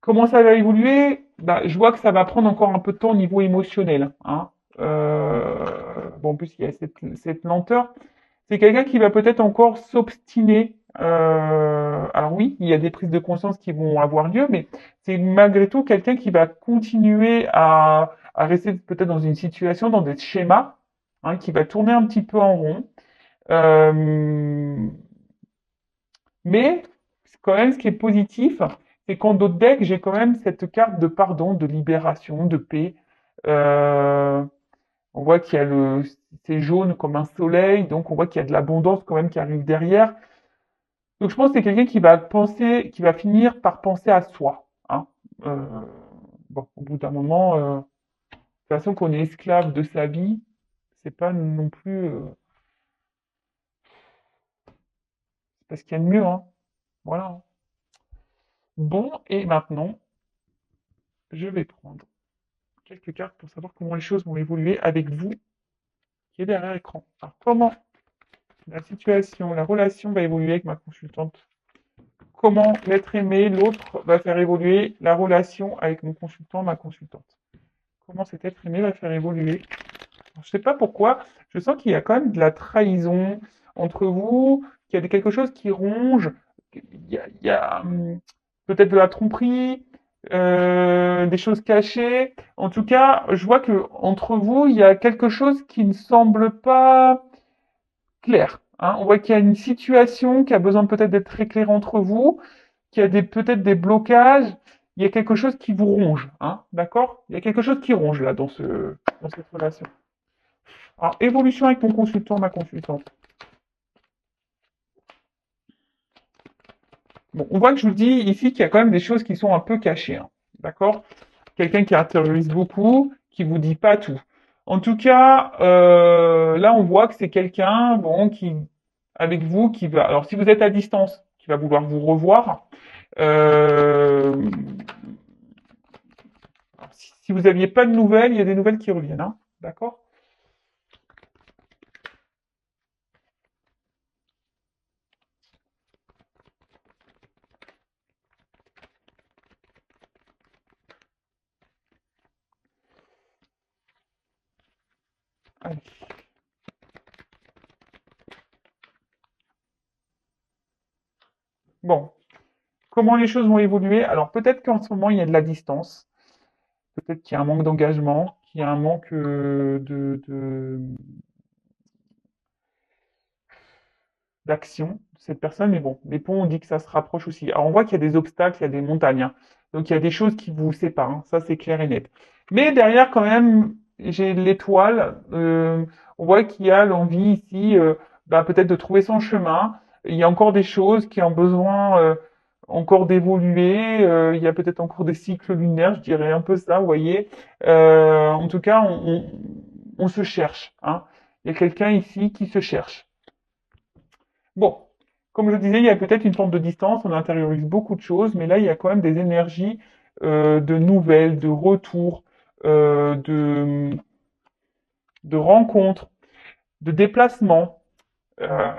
comment ça va évoluer? Bah, je vois que ça va prendre encore un peu de temps au niveau émotionnel. Hein. Bon, en plus, il y a cette lenteur. C'est quelqu'un qui va peut-être encore s'obstiner. Alors oui, il y a des prises de conscience qui vont avoir lieu, mais c'est malgré tout quelqu'un qui va continuer à rester peut-être dans une situation, dans des schémas, hein, qui va tourner un petit peu en rond. Euh, mais quand même, ce qui est positif, c'est qu'en d'autres decks, j'ai quand même cette carte de pardon, de libération, de paix. Euh, on voit qu'il y a c'est jaune comme un soleil, donc on voit qu'il y a de l'abondance quand même qui arrive derrière. Donc je pense que c'est quelqu'un qui va penser, qui va finir par penser à soi. Hein. Euh, bon, au bout d'un moment, de toute façon, qu'on est esclave de sa vie, c'est pas non plus c'est pas ce qu'il y a de mieux. Hein. Voilà. Bon, et maintenant, je vais prendre quelques cartes pour savoir comment les choses vont évoluer avec vous qui est derrière l'écran. Alors, comment la situation, la relation va évoluer avec ma consultante? Comment l'être aimé, l'autre, va faire évoluer la relation avec mon consultant, ma consultante? Comment cet être aimé va faire évoluer? Alors, je ne sais pas pourquoi, je sens qu'il y a quand même de la trahison entre vous, qu'il y a quelque chose qui ronge, il y a peut-être de la tromperie, des choses cachées. En tout cas, je vois que entre vous, il y a quelque chose qui ne semble pas clair. Hein. On voit qu'il y a une situation qui a besoin peut-être d'être éclairée entre vous, qu'il y a peut-être des blocages, il y a quelque chose qui vous ronge. Hein. D'accord? Il y a quelque chose qui ronge là dans cette relation. Alors, évolution avec mon consultant, ma consultante. Bon, on voit que je vous dis ici qu'il y a quand même des choses qui sont un peu cachées. Hein. D'accord? Quelqu'un qui intériorise beaucoup, qui vous dit pas tout. En tout cas, là, on voit que c'est quelqu'un, bon, qui, avec vous, qui va. Alors, si vous êtes à distance, qui va vouloir vous revoir. Euh, si vous n'aviez pas de nouvelles, il y a des nouvelles qui reviennent. Hein. D'accord? Allez. Bon, comment les choses vont évoluer? Alors, peut-être qu'en ce moment, il y a de la distance. Peut-être qu'il y a un manque d'engagement, qu'il y a un manque d'action de cette personne, mais bon, les ponts, on dit que ça se rapproche aussi. Alors on voit qu'il y a des obstacles, il y a des montagnes, hein. Donc il y a des choses qui vous séparent, hein. Ça c'est clair et net. Mais derrière quand même, j'ai l'étoile, on voit qu'il y a l'envie ici, bah, peut-être de trouver son chemin. Il y a encore des choses qui ont besoin encore d'évoluer, il y a peut-être encore des cycles lunaires, je dirais un peu ça, vous voyez. En tout cas, on se cherche, hein. Il y a quelqu'un ici qui se cherche. Bon, comme je disais, il y a peut-être une forme de distance, on intériorise beaucoup de choses, mais là, il y a quand même des énergies de nouvelles, de retours, de rencontres, de déplacements. Euh,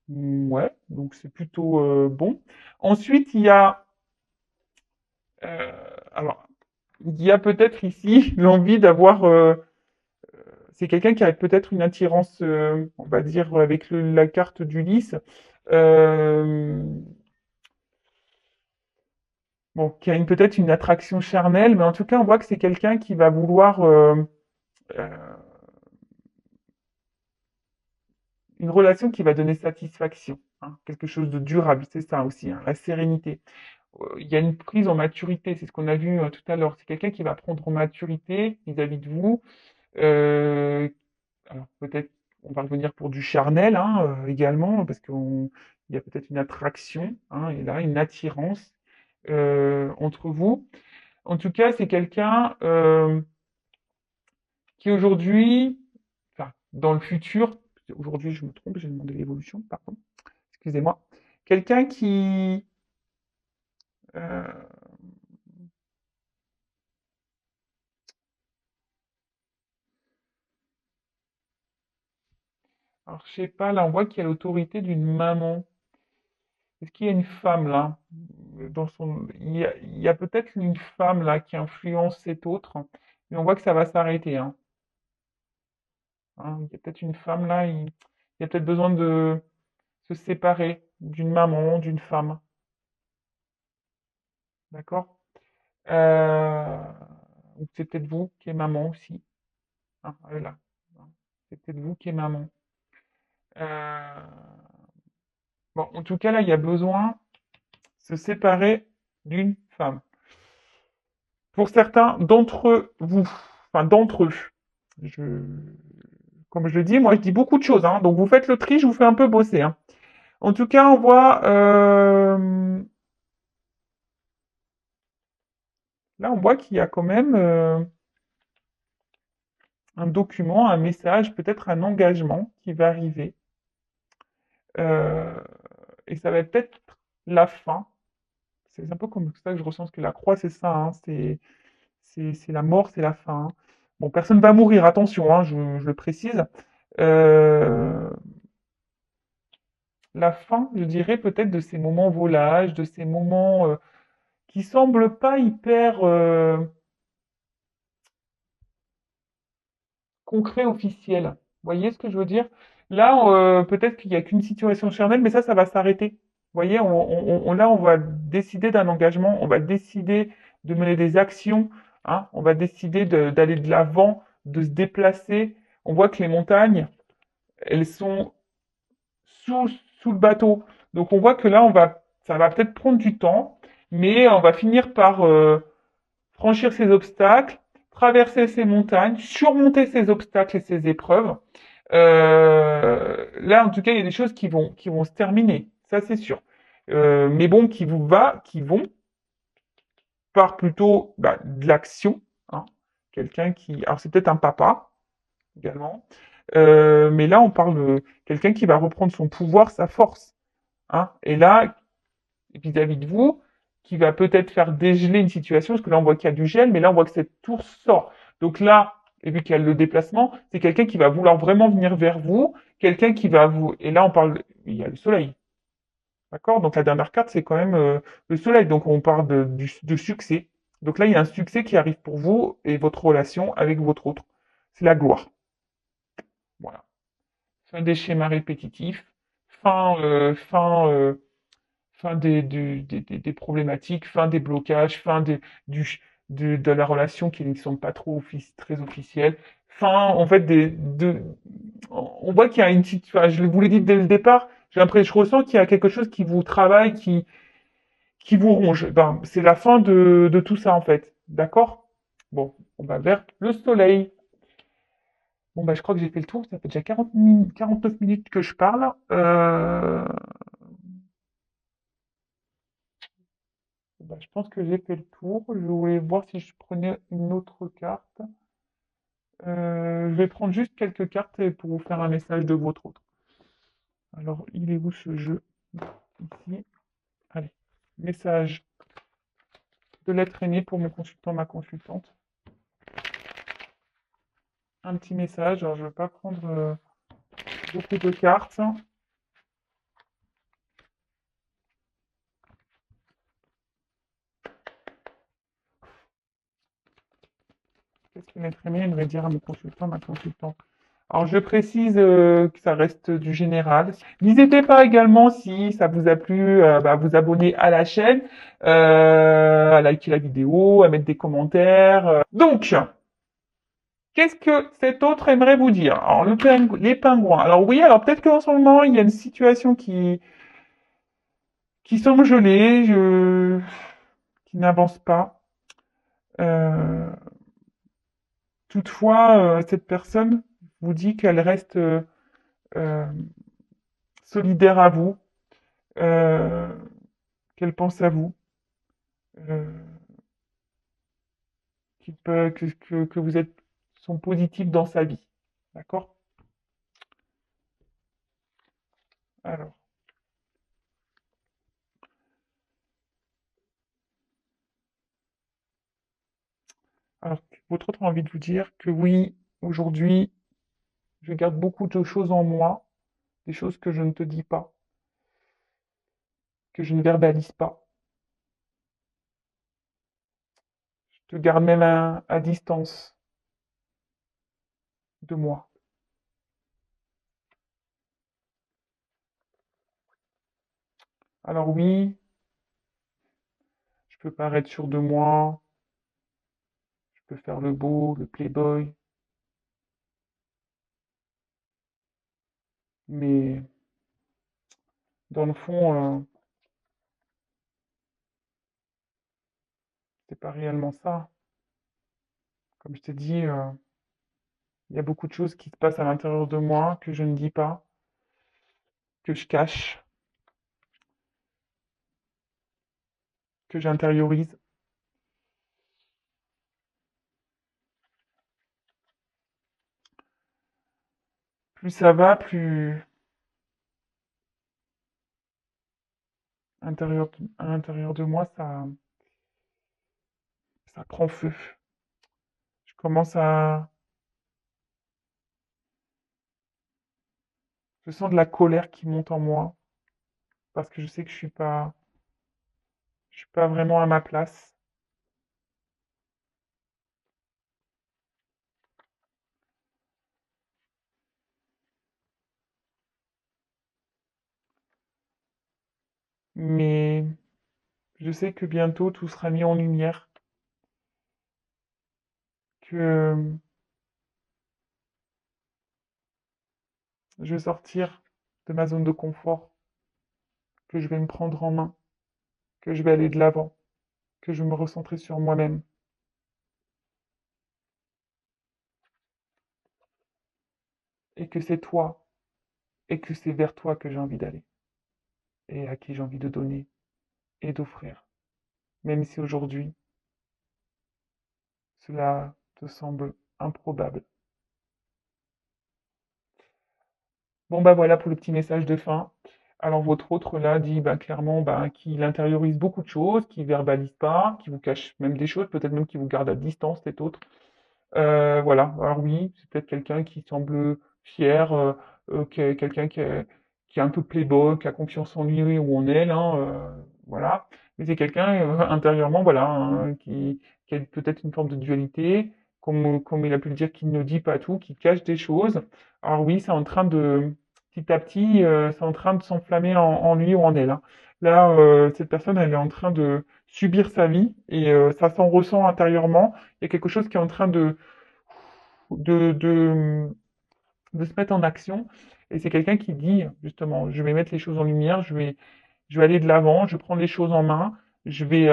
ouais, donc c'est plutôt bon. Ensuite, il y a, euh, alors, il y a peut-être ici l'envie d'avoir c'est quelqu'un qui a peut-être une attirance, on va dire, avec la carte d'Ulysse, euh, bon, qui a peut-être une attraction charnelle, mais en tout cas, on voit que c'est quelqu'un qui va vouloir euh, une relation qui va donner satisfaction, hein, quelque chose de durable, c'est ça aussi, hein, la sérénité. Il y a une prise en maturité, c'est ce qu'on a vu tout à l'heure. C'est quelqu'un qui va prendre en maturité vis-à-vis de vous. Euh, alors peut-être on va revenir pour du charnel hein, également, parce qu'il y a peut-être une attraction, hein, et là, une attirance entre vous. En tout cas, c'est quelqu'un qui aujourd'hui, enfin, dans le futur, aujourd'hui je me trompe, j'ai demandé l'évolution, pardon, excusez-moi, quelqu'un qui, euh, alors je sais pas, là on voit qu'il y a l'autorité d'une maman. Est-ce qu'il y a une femme là dans son... il y a peut-être une femme là qui influence cette autre, mais on voit que ça va s'arrêter. Hein. Hein, il y a peut-être une femme là, il y a peut-être besoin de se séparer d'une maman, d'une femme. D'accord? Euh, ou c'est peut-être vous qui est maman aussi. Hein, elle est là. Hein, c'est peut-être vous qui est maman. Euh, bon, en tout cas, là, il y a besoin de se séparer d'une femme. Pour certains d'entre vous, enfin d'entre eux, je, comme je le dis, moi je dis beaucoup de choses, hein, donc vous faites le tri, je vous fais un peu bosser. Hein. En tout cas, on voit, là on voit qu'il y a quand même un document, un message, peut-être un engagement qui va arriver, euh, et ça va peut-être la fin. C'est un peu comme ça que je ressens que la croix, c'est ça, hein, c'est la mort, c'est la fin. Hein. Bon, personne ne va mourir, attention, hein, je le précise. Euh, la fin, je dirais peut-être de ces moments volages, de ces moments qui semblent pas hyper concrets, officiels. Vous voyez ce que je veux dire? Là, peut-être qu'il n'y a qu'une situation charnelle, mais ça va s'arrêter. Vous voyez, là, on va décider d'un engagement, on va décider de mener des actions, hein, on va décider d'aller de l'avant, de se déplacer. On voit que les montagnes, elles sont sous, sous le bateau. Donc on voit que là, ça va peut-être prendre du temps, mais on va finir par franchir ces obstacles, traverser ces montagnes, surmonter ces obstacles et ces épreuves. Là, en tout cas, il y a des choses qui vont se terminer, ça c'est sûr. Mais bon, qui vont par plutôt bah, de l'action. Hein. Quelqu'un qui, alors c'est peut-être un papa également, mais là on parle de quelqu'un qui va reprendre son pouvoir, sa force. Hein. Et là, vis-à-vis de vous, qui va peut-être faire dégeler une situation, parce que là on voit qu'il y a du gel, mais là on voit que cette tour sort. Donc là, et vu qu'il y a le déplacement, c'est quelqu'un qui va vouloir vraiment venir vers vous, quelqu'un qui va vous... Et là on parle, il y a le soleil, d'accord? Donc la dernière carte, c'est quand même le soleil, donc on parle de succès. Donc là, il y a un succès qui arrive pour vous et votre relation avec votre autre. C'est la gloire. Voilà. Fin des schémas répétitifs, fin des problématiques, fin des blocages, du, de la relation qui ne sont pas trop très officielles, fin, en fait, on voit qu'il y a une situation, je vous l'ai dit dès le départ, j'ai l'impression, je ressens qu'il y a quelque chose qui vous travaille, qui vous ronge. Ben, c'est la fin de tout ça, en fait. D'accord? Bon, on va vers le soleil. Bon, bah, je crois que j'ai fait le tour. Ça fait déjà 49 minutes que je parle. Bah, je pense que j'ai fait le tour. Je voulais voir si je prenais une autre carte. Je vais prendre juste quelques cartes pour vous faire un message de votre autre. Alors, il est où ce jeu? Ici. Allez. Message de l'être aimé pour mon consultant, ma consultante. Un petit message. Alors, je ne vais pas prendre beaucoup de cartes. Qu'est-ce que l'être aimé aimerait dire à mon consultant, ma consultante? Alors, je précise que ça reste du général. N'hésitez pas également, si ça vous a plu, à vous abonner à la chaîne, à liker la vidéo, à mettre des commentaires. Donc, Qu'est-ce que cet autre aimerait vous dire? Alors, les pingouins. Alors oui, alors peut-être qu'en ce moment, il y a une situation qui semble gelée, qui n'avance pas. Euh, toutefois, cette personne vous dit qu'elle reste euh, solidaire à vous, euh, qu'elle pense à vous, euh, que vous êtes sont positifs dans sa vie. D'accord? Alors, alors, votre autre a envie de vous dire que oui, aujourd'hui, je garde beaucoup de choses en moi, des choses que je ne te dis pas, que je ne verbalise pas. Je te garde même à distance de moi. Alors oui, je peux paraître sûr de moi, je peux faire le beau, le playboy, mais dans le fond, c'est pas réellement ça. Comme je t'ai dit, il y a beaucoup de choses qui se passent à l'intérieur de moi que je ne dis pas, que je cache, que j'intériorise. Plus ça va, plus à l'intérieur de moi, ça prend feu. Je commence à, je sens de la colère qui monte en moi parce que je sais que je suis pas vraiment à ma place. Mais je sais que bientôt tout sera mis en lumière, que je vais sortir de ma zone de confort, que je vais me prendre en main, que je vais aller de l'avant, que je vais me recentrer sur moi-même et que c'est toi et que c'est vers toi que j'ai envie d'aller et à qui j'ai envie de donner et d'offrir. Même si aujourd'hui cela te semble improbable. Bon, bah voilà pour le petit message de fin. Alors, votre autre là dit bah, clairement bah, qu'il intériorise beaucoup de choses, qu'il verbalise pas, qu'il vous cache même des choses, peut-être même qu'il vous garde à distance, cet autre. Voilà, alors oui, c'est peut-être quelqu'un qui semble fier, quelqu'un qui est un peu playboy, qui a confiance en lui ou en elle, hein, voilà. Mais c'est quelqu'un intérieurement, voilà, hein, qui a peut-être une forme de dualité, comme il a pu le dire, qui ne dit pas tout, qui cache des choses. Alors oui, c'est en train de, petit à petit, c'est en train de s'enflammer en lui ou en elle, hein. Là, cette personne, elle est en train de subir sa vie et ça s'en ressent intérieurement. Il y a quelque chose qui est en train de, de, de se mettre en action. Et c'est quelqu'un qui dit, justement, je vais mettre les choses en lumière, je vais aller de l'avant, je vais prendre les choses en main, je vais...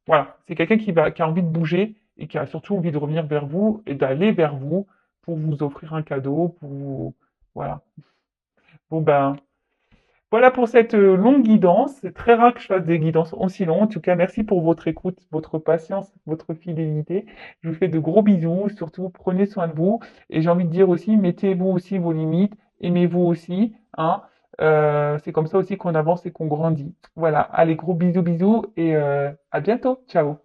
voilà, c'est quelqu'un qui a envie de bouger et qui a surtout envie de revenir vers vous et d'aller vers vous pour vous offrir un cadeau, pour vous... Voilà. Bon ben, voilà pour cette longue guidance. C'est très rare que je fasse des guidances aussi longues. En tout cas, merci pour votre écoute, votre patience, votre fidélité. Je vous fais de gros bisous. Surtout, prenez soin de vous. Et j'ai envie de dire aussi, mettez-vous aussi vos limites. Aimez-vous aussi, hein. C'est comme ça aussi qu'on avance et qu'on grandit. Voilà. Allez, gros bisous, bisous et à bientôt. Ciao.